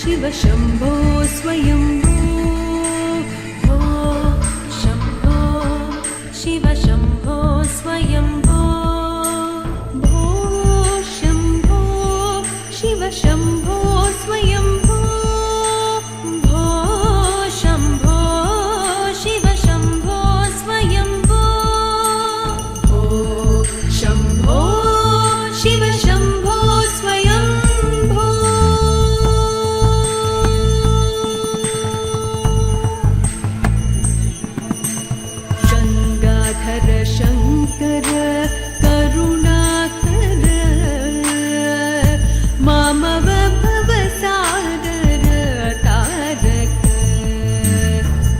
शिव शम्भो स्वयम्भो भो शम्भो शिव शम्भो स्वयम्भो भो शम्भो शिव शम्भो स्वयम्भो भो शम्भो शिव शम्भो स्वयम्भो भो शम्भो शिव शम्भो स्वयम्भो गङ्गाधर शङ्कर करुणाकर मामव भवसागर तारक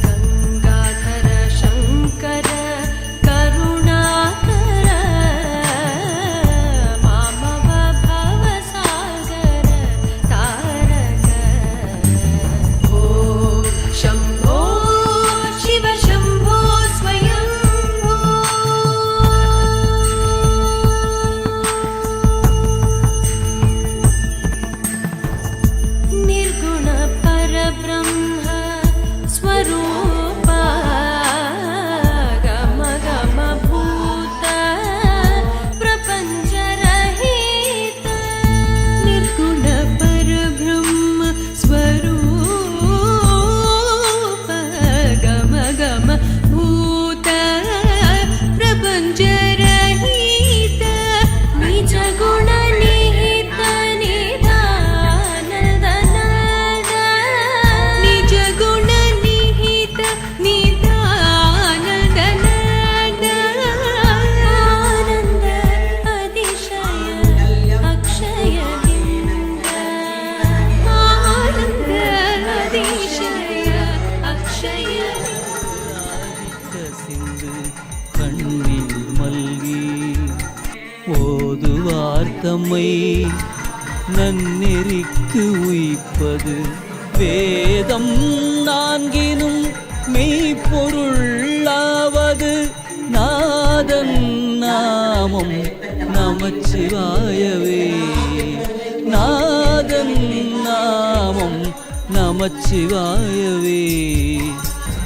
गङ्गाधर शङ्कर करुणाकर मामव भवसागर तारक भो शम्भो शिव शम्भो स्वयम्भो निर्गुण परब्रह्म स्वरूप गम गम भूत प्रपञ्च रहित निर्गुण परब्रह्म स्वरूप गम गम भूत प्रपञ्च रहित निज गुण निहित निदानन्द निज गुण निहित निदानन्द आनन्द अतिशय अक्षय आनन्द अतिशय अक्षय சிந்து கண்ணில் மல்கி ஓதுவார் தம்மை நன்னெறிக்கு உய்ப்பது வேதம் நான்கினும் மெய்ப்பொருளாவது நாதன் நாமம் நமச்சிவாயவே நாதன் நாமம் நமச்சிவாயவே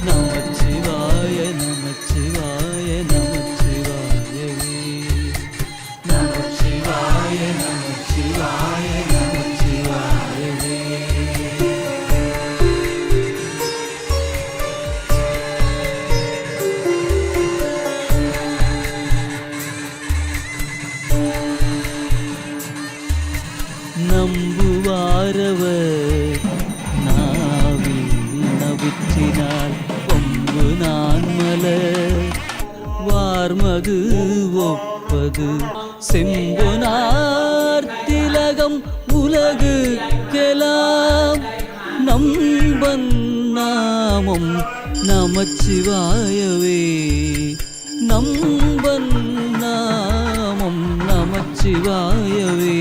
நமச்சிவாய நமச்சிவாய நமச்சிவாயவே நமச்சிவாய நமச்சிவாய நமச்சிவாயவே நம்புவாரவர் நாவில் நவிற்றினாள் கொம்பு நான் மலர் வார்மது ஒப்பது செம்பொனார் திலகம் உலகுக்கெல்லாம் நம்பன் நாமம் நமச்சிவாயவே நம்பன் நாமம் நமச்சிவாயவே